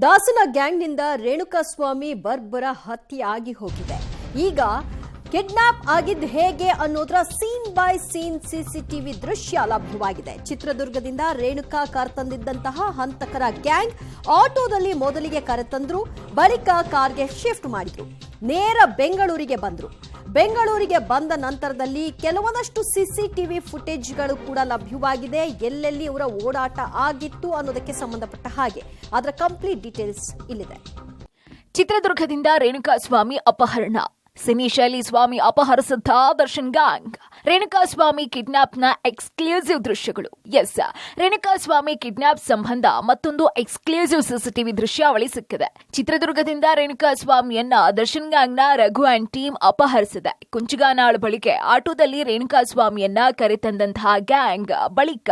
ದಾಸನ ಗ್ಯಾಂಗ್ನಿಂದ ರೇಣುಕಾಸ್ವಾಮಿ ಬರ್ಬರ ಹತ್ಯೆ ಆಗಿ ಹೋಗಿದೆ. ಈಗ ಕಿಡ್ನಾಪ್ ಆಗಿದ್ದು ಹೇಗೆ ಅನ್ನೋದರ ಸೀನ್ ಬೈ ಸೀನ್ ಸಿಸಿಟಿವಿ ದೃಶ್ಯ ಲಭ್ಯವಾಗಿದೆ. ಚಿತ್ರದುರ್ಗದಿಂದ ರೇಣುಕಾ ಕರೆತಂದಿದ್ದಂತಹ ಹಂತಕರ ಗ್ಯಾಂಗ್ ಆಟೋದಲ್ಲಿ ಮೊದಲಿಗೆ ಕರೆತಂದ್ರು, ಬಳಿಕ ಕಾರ್ಗೆ ಶಿಫ್ಟ್ ಮಾಡಿದ್ರು. ನೇರ ಬೆಂಗಳೂರಿಗೆ ಬಂದ್ರು. ಬೆಂಗಳೂರಿಗೆ ಬಂದ ನಂತರದಲ್ಲಿ ಕೆಲವೊಂದಷ್ಟು ಸಿಸಿಟಿವಿ ಫುಟೇಜ್ಗಳು ಕೂಡ ಲಭ್ಯವಾಗಿದೆ. ಎಲ್ಲೆಲ್ಲಿ ಇವರ ಓಡಾಟ ಆಗಿತ್ತು ಅನ್ನೋದಕ್ಕೆ ಸಂಬಂಧಪಟ್ಟ ಹಾಗೆ ಅದರ ಕಂಪ್ಲೀಟ್ ಡೀಟೇಲ್ಸ್ ಇಲ್ಲಿದೆ. ಚಿತ್ರದುರ್ಗದಿಂದ ರೇಣುಕಾಸ್ವಾಮಿ ಅಪಹರಣ, ಸಿನಿ ಶೈಲಿ ಸ್ವಾಮಿ ಅಪಹರಿಸಿದ್ದ ದರ್ಶನ್ ಗ್ಯಾಂಗ್, ರೇಣುಕಾಸ್ವಾಮಿ ಕಿಡ್ನಾಪ್ನ ಎಕ್ಸ್ಕ್ಲೂಸಿವ್ ದೃಶ್ಯಗಳು. ಎಸ್, ರೇಣುಕಾಸ್ವಾಮಿ ಕಿಡ್ನಾಪ್ ಸಂಬಂಧ ಮತ್ತೊಂದು ಎಕ್ಸ್ಕ್ಲೂಸಿವ್ ಸಿಸಿಟಿವಿ ದೃಶ್ಯಾವಳಿ ಸಿಕ್ಕಿದೆ. ಚಿತ್ರದುರ್ಗದಿಂದ ರೇಣುಕಾಸ್ವಾಮಿಯನ್ನ ದರ್ಶನ್ ಗ್ಯಾಂಗ್ನ ರಘು ಅಂಡ್ ಟೀಮ್ ಅಪಹರಿಸಿದೆ. ಕುಂಚಿಗಾನಾಳ್ ಬಳಿಗೆ ಆಟೋದಲ್ಲಿ ರೇಣುಕಾಸ್ವಾಮಿಯನ್ನ ಕರೆತಂದಂತಹ ಗ್ಯಾಂಗ್ ಬಳಿಕ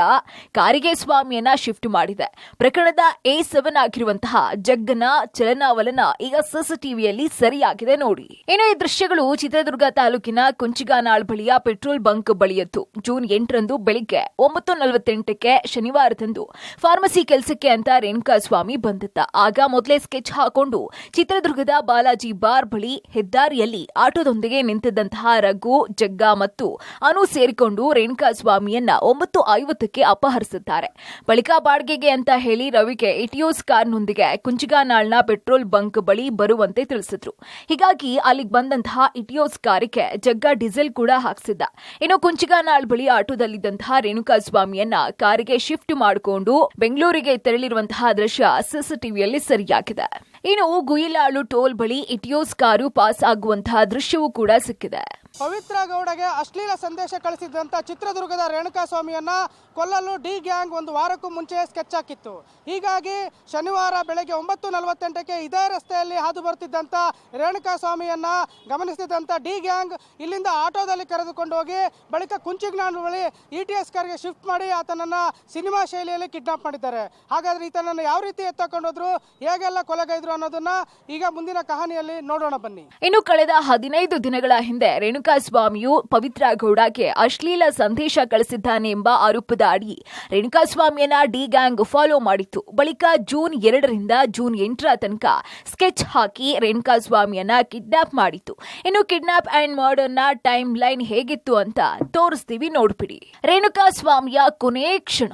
ಕಾರಿಗೆ ಸ್ವಾಮಿಯನ್ನ ಶಿಫ್ಟ್ ಮಾಡಿದೆ. ಪ್ರಕರಣದ A7 ಆಗಿರುವಂತಹ ಜಗ್ಗನ ಚಲನವಲನ ಈಗ ಸಿಸಿಟಿವಿಯಲ್ಲಿ ಸರಿಯಾಗಿದೆ ನೋಡಿ. ಇನ್ನು ಈ ದೃಶ್ಯಗಳು ಚಿತ್ರದುರ್ಗ ತಾಲೂಕಿನ ಕುಂಚಿಗಾನಾಳ್ ಬಳಿಯ ಪೆಟ್ರೋಲ್ ಬಂಕ್ ಬಳಿಯದ್ದು. ಜೂನ್ 8ರಂದು ಬೆಳಿಗ್ಗೆ 9:48ಕ್ಕೆ ಶನಿವಾರದಂದು ಫಾರ್ಮಸಿ ಕೆಲಸಕ್ಕೆ ಅಂತ ರೇಣುಕಾಸ್ವಾಮಿ ಬಂದಿದ್ದ. ಆಗ ಮೊದಲೇ ಸ್ಕೆಚ್ ಹಾಕೊಂಡು ಚಿತ್ರದುರ್ಗದ ಬಾಲಾಜಿ ಬಾರ್ ಬಳಿ ಹೆದ್ದಾರಿಯಲ್ಲಿ ಆಟೋದೊಂದಿಗೆ ನಿಂತಿದ್ದಂತಹ ರಘು, ಜಗ್ಗ ಮತ್ತು ಅನು ಸೇರಿಕೊಂಡು ರೇಣುಕಾಸ್ವಾಮಿಯನ್ನ 9:50ಕ್ಕೆ ಅಪಹರಿಸಿದ್ದಾರೆ. ಬಳಿಕ ಬಾಡಿಗೆಗೆ ಅಂತ ಹೇಳಿ ರವಿಗೆ ಇಟಿಯೋಸ್ ಕಾರ್ನೊಂದಿಗೆ ಕುಂಚಿಗಾನಾಳ್ನ ಪೆಟ್ರೋಲ್ ಬಂಕ್ ಬಳಿ ಬರುವಂತೆ ತಿಳಿಸಿದ್ರು. ಹೀಗಾಗಿ ಅಲ್ಲಿಗೆ ಬಂದಂತಹ ಇಟಿಯೋಸ್ ಕಾರಿಗೆ ಜಗ್ಗ ಡೀಸೆಲ್ ಕೂಡ ಹಾಕ್ಸಿದ್ದ. ಇನ್ನು ಕುಂಚಿಗಾನಾಳ್ ಬಳಿ ಆಟೋದಲ್ಲಿದ್ದಂತಹ ರೇಣುಕಾಸ್ವಾಮಿಯನ್ನ ಕಾರಿಗೆ ಶಿಫ್ಟ್ ಮಾಡಿಕೊಂಡು ಬೆಂಗಳೂರಿಗೆ ತೆರಳಿರುವಂತಹ ದೃಶ್ಯ ಸಿಸಿಟಿವಿಯಲ್ಲಿ ಸರಿಯಾಗಿದೆ. ಇನ್ನು ಗುಯಿಲಾಳು ಟೋಲ್ ಬಳಿ ಇಟಿಯೋಸ್ ಕಾರು ಪಾಸ್ ಆಗುವಂತಹ ದೃಶ್ಯವೂ ಕೂಡ ಸಿಕ್ಕಿದೆ. ಪವಿತ್ರ ಗೌಡಗೆ ಅಶ್ಲೀಲ ಸಂದೇಶ ಕಳಿಸಿದಂತ ಚಿತ್ರದುರ್ಗದ ರೇಣುಕಾಸ್ವಾಮಿಯನ್ನ ಕೊಲ್ಲಲು ಡಿ ಗ್ಯಾಂಗ್ ಒಂದು ವಾರಕ್ಕೂ ಮುಂಚೆ ಸ್ಕೆಚ್ ಹಾಕಿತ್ತು. ಹೀಗಾಗಿ ಶನಿವಾರ ಬೆಳಗ್ಗೆ 9:48ಕ್ಕೆ ಇದೇ ರಸ್ತೆಯಲ್ಲಿ ಹಾದು ಬರ್ತಿದ್ದಂತ ರೇಣುಕಾಸ್ವಾಮಿಯನ್ನ ಗಮನಿಸಿದಂತ ಡಿ ಗ್ಯಾಂಗ್ ಇಲ್ಲಿಂದ ಆಟೋದಲ್ಲಿ ಕರೆದುಕೊಂಡು ಹೋಗಿ ಬಳಿಕ ಕುಂಚಿಗ್ನಾಳ್ ಬಳಿ ETS ಕಾರ್ಗೆ ಶಿಫ್ಟ್ ಮಾಡಿ ಆತನನ್ನ ಸಿನಿಮಾ ಶೈಲಿಯಲ್ಲಿ ಕಿಡ್ನಾಪ್ ಮಾಡಿದ್ದಾರೆ. ಹಾಗಾದ್ರೆ ಈತನನ್ನು ಯಾವ ರೀತಿ ಎತ್ತಕೊಂಡೋದ್ರು, ಹೇಗೆಲ್ಲ ಕೊಲೆಗೈದ್ರು ಅನ್ನೋದನ್ನ ಈಗ ಮುಂದಿನ ಕಹಾನಿಯಲ್ಲಿ ನೋಡೋಣ ಬನ್ನಿ. ಇನ್ನು ಕಳೆದ 15 ದಿನಗಳ ಹಿಂದೆ ರೇಣುಕಾಸ್ವಾಮಿಯು ಪವಿತ್ರ ಗೌಡಗೆ ಅಶ್ಲೀಲ ಸಂದೇಶ ಕಳಿಸಿದ್ದಾನೆ ಎಂಬ ಆರೋಪದ ಅಡಿ ರೇಣುಕಾಸ್ವಾಮಿಯನ್ನ ಡಿ ಗ್ಯಾಂಗ್ ಫಾಲೋ ಮಾಡಿತ್ತು. ಬಳಿಕ ಜೂನ್ 2ರಿಂದ ಜೂನ್ 8ರ ತನಕ ಸ್ಕೆಚ್ ಹಾಕಿ ರೇಣುಕಾಸ್ವಾಮಿಯನ್ನ ಕಿಡ್ನಾಪ್ ಮಾಡಿತ್ತು. ಇನ್ನು ಕಿಡ್ನಾಪ್ ಅಂಡ್ ಮರ್ಡರ್ನ ಟೈಮ್ ಲೈನ್ ಹೇಗಿತ್ತು ಅಂತ ತೋರಿಸ್ತೀವಿ, ನೋಡ್ಬಿಡಿ. ರೇಣುಕಾಸ್ವಾಮಿಯ ಕೊನೆ ಕ್ಷಣ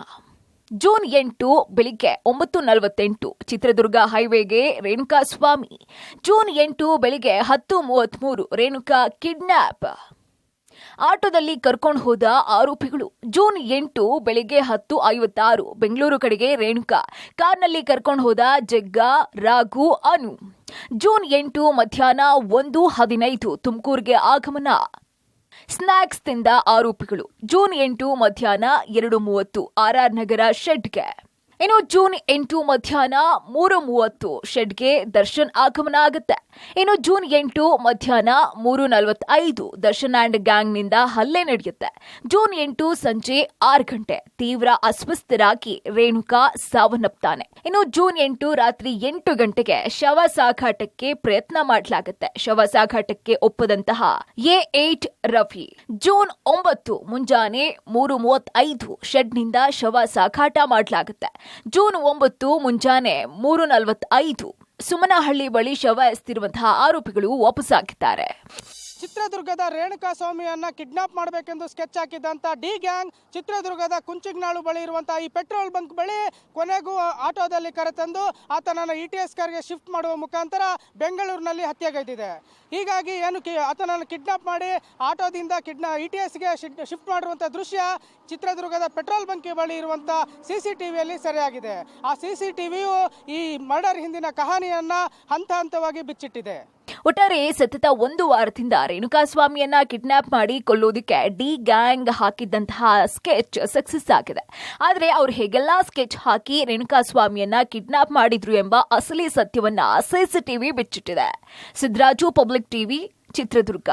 ಜೂನ್ 8 ಬೆಳಿಗ್ಗೆ 9:48 ಚಿತ್ರದುರ್ಗ ಹೈವೇಗೆ ರೇಣುಕಾಸ್ವಾಮಿ. ಜೂನ್ 8 ಬೆಳಿಗ್ಗೆ 10:33 ರೇಣುಕಾ ಕಿಡ್ನಾಪ್. ಆಟೋದಲ್ಲಿ ಕರ್ಕೊಂಡು ಹೋದ ಆರೋಪಿಗಳು. ಜೂನ್ 8 ಬೆಳಿಗ್ಗೆ 10:56 ಬೆಂಗಳೂರು ಕಡೆಗೆ ರೇಣುಕಾ ಕಾರ್ನಲ್ಲಿ ಕರ್ಕೊಂಡು ಹೋದ ಜಗ್ಗ, ರಾಘು, ಅನು. ಜೂನ್ 8 ಮಧ್ಯಾಹ್ನ 1:15 ತುಮಕೂರಿಗೆ ಆಗಮನ. ಸ್ನಾಕ್ಸ್ ತಿಂದ ಆರೋಪಿಗಳು. ಜೂನ್ 8 ಮಧ್ಯಾಹ್ನ 2:30 RR ನಗರ ಶೆಡ್ಗೆ. ಇನ್ನು ಜೂನ್ 8 ಮಧ್ಯಾಹ್ನ 3:30 ಶೆಡ್ಗೆ ದರ್ಶನ್ ಆಗಮನ ಆಗುತ್ತೆ. ಇನ್ನು ಜೂನ್ 8 ಮಧ್ಯಾಹ್ನ 3:45 ದರ್ಶನ್ ಅಂಡ್ ಗ್ಯಾಂಗ್ನಿಂದ ಹಲ್ಲೆ ನಡೆಯುತ್ತೆ. ಜೂನ್ 8 ಸಂಜೆ 6 ಗಂಟೆ ತೀವ್ರ ಅಸ್ವಸ್ಥರಾಗಿ ರೇಣುಕಾ ಸಾವನ್ನಪ್ತಾನೆ. ಇನ್ನು ಜೂನ್ 8 ರಾತ್ರಿ 8 ಗಂಟೆಗೆ ಶವ ಸಾಗಾಟಕ್ಕೆ ಪ್ರಯತ್ನ ಮಾಡಲಾಗುತ್ತೆ. ಶವ ಸಾಗಾಟಕ್ಕೆ ಒಪ್ಪದಂತಹ A8 ರವಿ. ಜೂನ್ 9 ಮುಂಜಾನೆ 3:35 ಶೆಡ್ನಿಂದ ಶವ ಸಾಗಾಟ ಮಾಡಲಾಗುತ್ತೆ. ಜೂನ್ 9 ಮುಂಜಾನೆ 3:45 ಸುಮನಹಳ್ಳಿ ಬಳಿ ಶವ ಎಸ್ತಿರುವಂತಹ ಆರೋಪಿಗಳು ವಾಪಸ್ಸಾಗಿದ್ದಾರೆ. ಚಿತ್ರದುರ್ಗದ ರೇಣುಕಾಸ್ವಾಮಿಯನ್ನ ಕಿಡ್ನಾಪ್ ಮಾಡಬೇಕೆಂದು ಸ್ಕೆಚ್ ಹಾಕಿದ್ದಂತ ಡಿ ಗ್ಯಾಂಗ್ ಚಿತ್ರದುರ್ಗದ ಕುಂಚಿಗ್ನಾಳು ಬಳಿ ಇರುವಂತಹ ಈ ಪೆಟ್ರೋಲ್ ಬಂಕ್ ಬಳಿ ಕೊನೆಗೂ ಆಟೋದಲ್ಲಿ ಕರೆತಂದು ಆತನನ್ನು ETS ಕಾರ್ಗೆ ಶಿಫ್ಟ್ ಮಾಡುವ ಮುಖಾಂತರ ಬೆಂಗಳೂರಿನಲ್ಲಿ ಹತ್ಯೆಗೈದಿದೆ. ಹೀಗಾಗಿ ಆತನನ್ನು ಕಿಡ್ನಾಪ್ ಮಾಡಿ ಆಟೋದಿಂದ ETSಗೆ ಶಿಫ್ಟ್ ಮಾಡಿರುವಂಥ ದೃಶ್ಯ ಚಿತ್ರದುರ್ಗದ ಪೆಟ್ರೋಲ್ ಬಂಕ್ ಬಳಿ ಇರುವಂಥ CCTVಯಲ್ಲಿ ಸರಿಯಾಗಿದೆ. ಆ CCTVಯು ಈ ಮರ್ಡರ್ ಹಿಂದಿನ ಕಹಾನಿಯನ್ನ ಹಂತ ಹಂತವಾಗಿ ಬಿಚ್ಚಿಟ್ಟಿದೆ. ಒಟ್ಟಾರೆ ಸತತ 1 ವಾರದಿಂದ ರೇಣುಕಾಸ್ವಾಮಿಯನ್ನ ಕಿಡ್ನಾಪ್ ಮಾಡಿ ಕೊಲ್ಲೋದಕ್ಕೆ ಡಿ ಗ್ಯಾಂಗ್ ಹಾಕಿದ್ದಂತಹ ಸ್ಕೆಚ್ ಸಕ್ಸಸ್ ಆಗಿದೆ. ಆದರೆ ಅವರು ಹೇಗೆಲ್ಲ ಸ್ಕೆಚ್ ಹಾಕಿ ರೇಣುಕಾಸ್ವಾಮಿಯನ್ನ ಕಿಡ್ನಾಪ್ ಮಾಡಿದ್ರು ಎಂಬ ಅಸಲಿ ಸತ್ಯವನ್ನ ಸಿಸಿಟಿವಿ ಬಿಚ್ಚಿಟ್ಟಿದೆ. Siddaraju, public TV, Chitradurga.